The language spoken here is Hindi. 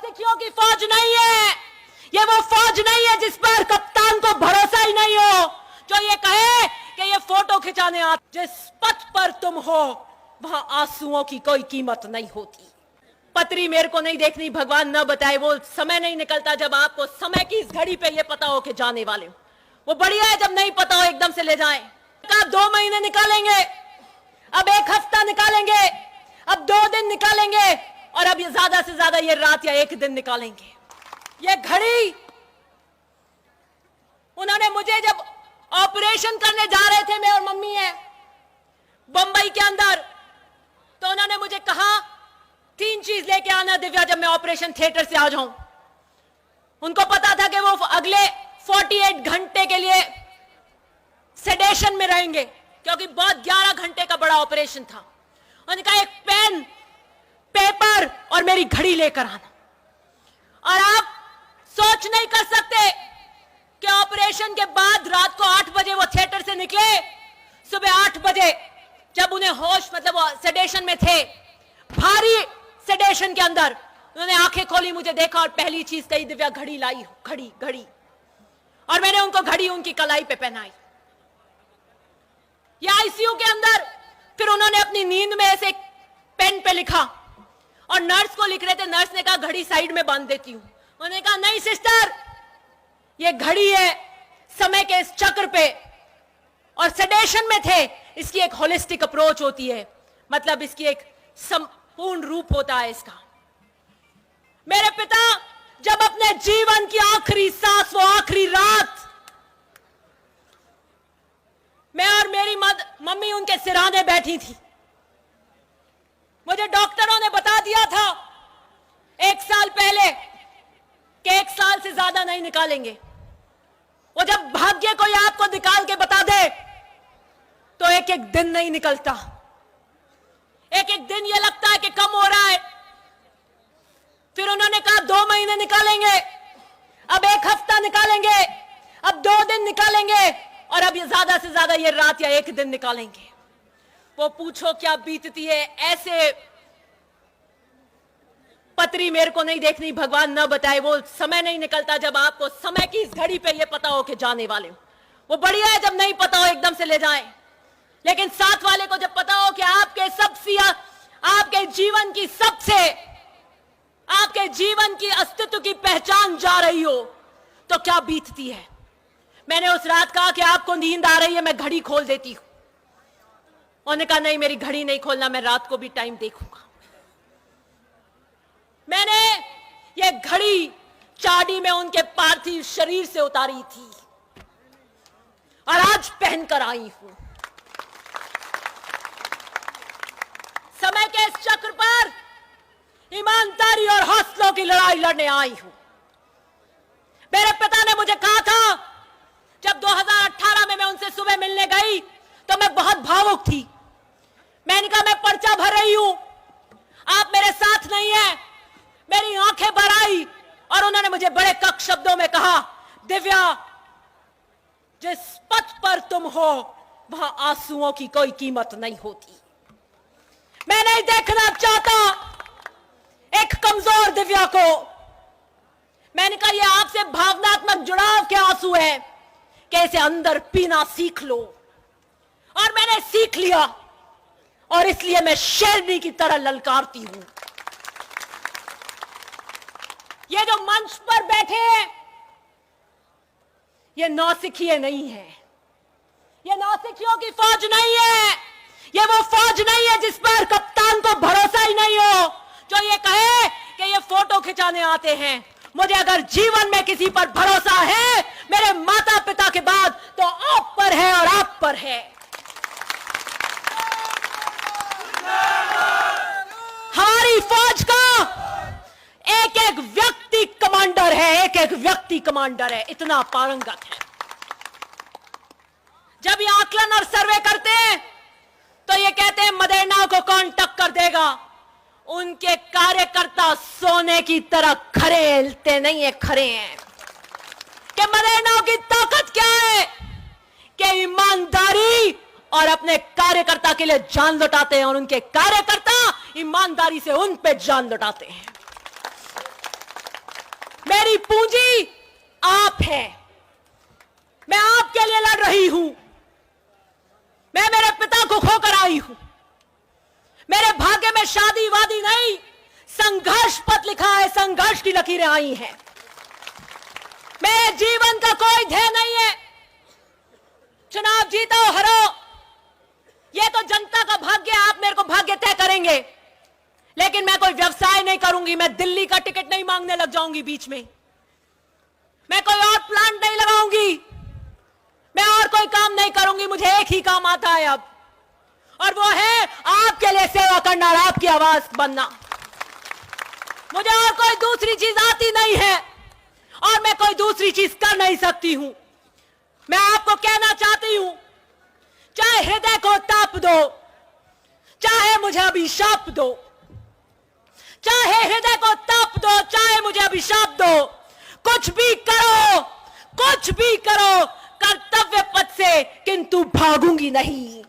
नौसिखियों की फौज नहीं है, ये वो फौज नहीं है जिस पर कप्तान को भरोसा ही नहीं हो, जो ये कहे कि ये फोटो खिंचाने आ, जिस पथ पर तुम हो वहां आंसुओं की कोई कीमत नहीं होती। पत्री मेरे को नहीं देखनी, भगवान न बताए, वो समय नहीं निकलता जब आपको समय की इस घड़ी पे ये पता हो कि जाने वाले हो। वो बढ़िया है जब नहीं पता हो एकदम से ले जाएं। अब 2 महीने निकालेंगे, अब 1 हफ्ता निकालेंगे, अब 2 दिन निकालेंगे, और अब ज्यादा से ज्यादा ये रात या 1 दिन निकालेंगे। ये घड़ी उन्होंने मुझे जब ऑपरेशन करने जा रहे थे, मैं और मम्मी है बंबई के अंदर, तो उन्होंने मुझे कहा 3 चीज लेके आना दिव्या जब मैं ऑपरेशन थिएटर से आ जाऊं। उनको पता था कि वो अगले 48 घंटे के लिए सेडेशन में रहेंगे, क्योंकि बहुत 11 घंटे का बड़ा ऑपरेशन था। उन्होंने कहा एक पेन, पेपर और मेरी घड़ी लेकर आना। और आप सोच नहीं कर सकते कि ऑपरेशन के बाद रात को 8 बजे वो थिएटर से निकले, सुबह 8 बजे जब उन्हें होश, मतलब वो सेडेशन में थे, भारी सेडेशन के अंदर, उन्होंने आंखें खोली, मुझे देखा और पहली चीज कही, दिव्या घड़ी लाई हो, घड़ी घड़ी। और मैंने उनको घड़ी उनकी कलाई पे पहनाई। ये आईसीयू के अंदर फिर उन्होंने अपनी नींद में ऐसे पेन पे लिखा और नर्स को लिख रहे थे। नर्स ने कहा घड़ी साइड में बांध देती हूं। उन्होंने कहा नहीं सिस्टर, ये घड़ी है समय के इस चक्र पे, और सेडेशन में थे, इसकी एक होलिस्टिक अप्रोच होती है, मतलब इसकी एक संपूर्ण रूप होता है इसका। मेरे पिता जब अपने जीवन की आखिरी सांस, वो आखिरी रात, मैं और मेरी मम्मी उनके सिरहाने बैठी थी। मुझे डॉक्टरों ने बता दिया था 1 साल पहले कि 1 साल से ज्यादा नहीं निकालेंगे। वो जब भाग्य कोई आपको निकाल के बता दे तो 1-1 दिन नहीं निकलता, 1-1 दिन ये लगता है कि कम हो रहा है। फिर उन्होंने कहा 2 महीने निकालेंगे, अब 1 हफ्ता निकालेंगे, अब 2 दिन निकालेंगे, और अब ये ज्यादा से ज्यादा ये रात या 1 दिन निकालेंगे। वो पूछो क्या बीतती है। ऐसे पत्री मेरे को नहीं देखनी, भगवान न बताए, वो समय नहीं निकलता जब आपको समय की इस घड़ी पे ये पता हो कि जाने वाले हो। वो बढ़िया है जब नहीं पता हो एकदम से ले जाएं, लेकिन साथ वाले को जब पता हो कि आपके जीवन की सबसे, आपके जीवन की अस्तित्व की पहचान जा रही हो, तो क्या बीतती है। मैंने उस रात कहा कि आपको नींद आ रही है, मैं घड़ी खोल देती हूं। उन्होंने कहा नहीं, मेरी घड़ी नहीं खोलना, मैं रात को भी टाइम देखूंगा। मैंने ये घड़ी चाडी में उनके पार्थिव शरीर से उतारी थी और आज पहनकर आई हूं। समय के इस चक्र पर ईमानदारी और हौसलों की लड़ाई लड़ने आई हूं। मेरे पिता ने मुझे कहा था, जब 2018 में मैं उनसे सुबह मिलने गई तो मैं बहुत भावुक थी। मैंने कहा मैं पर्चा भर रही हूं, आप मेरे साथ नहीं हैं। मेरी आंखें भर आई और उन्होंने मुझे बड़े कड़क शब्दों में कहा, दिव्या जिस पथ पर तुम हो वहां आंसुओं की कोई कीमत नहीं होती। मैं नहीं देखना चाहता एक कमजोर दिव्या को। मैंने कहा ये आपसे भावनात्मक जुड़ाव के आंसू है कि इसे अंदर पीना सीख लो, और मैंने सीख लिया, और इसलिए मैं शेरनी की तरह ललकारती हूं। ये जो मंच पर बैठे हैं ये नौसिखिए नहीं है, ये नौसिखियों की फौज नहीं है, ये वो फौज नहीं है जिस पर कप्तान को भरोसा ही नहीं हो, जो ये कहे कि ये फोटो खिंचाने आते हैं। मुझे अगर जीवन में किसी पर भरोसा है मेरे माता पिता के बाद, तो आप पर है और आप पर है। हमारी फौज का एक एक व्यक्ति कमांडर है, एक एक व्यक्ति कमांडर है, इतना पारंगत है। जब ये आकलन और सर्वे करते हैं तो ये कहते हैं मदेरना को कौन टक्कर देगा। उनके कार्यकर्ता सोने की तरह खरे हिलते नहीं है, खरे हैं। कि मदेरना की ताकत क्या है कि ईमानदारी और अपने कार्यकर्ता के लिए जान लौटाते हैं, और उनके कार्यकर्ता ईमानदारी से उन पे जान लौटाते हैं। मेरी पूंजी आप है। मैं आपके लिए लड़ रही हूं। मैं मेरे पिता को खोकर आई हूं। मेरे भाग्य में शादी वादी नहीं, संघर्ष पथ लिखा है, संघर्ष की लकीरें आई हैं। मेरे जीवन का कोई ध्येय नहीं है चुनाव जीतो हरो, ये तो जनता का भाग्य है, आप मेरे को भाग्य तय करेंगे। लेकिन मैं कोई व्यवसाय नहीं करूंगी, मैं दिल्ली का टिकट नहीं मांगने लग जाऊंगी बीच में, मैं कोई और प्लांट नहीं लगाऊंगी, मैं और कोई काम नहीं करूंगी। मुझे एक ही काम आता है अब, और वो है आपके लिए सेवा करना और आपकी आवाज बनना। मुझे और कोई दूसरी चीज आती नहीं है और मैं कोई दूसरी चीज कर नहीं सकती हूं। मैं आपको कहना चाहती हूं, चाहे हृदय को ताप दो, चाहे मुझे अभिशाप दो, चाहे हृदय को ताप दो, चाहे मुझे अभिशाप दो, कुछ भी करो, कुछ भी करो कर्तव्य पथ से, किंतु भागूंगी नहीं।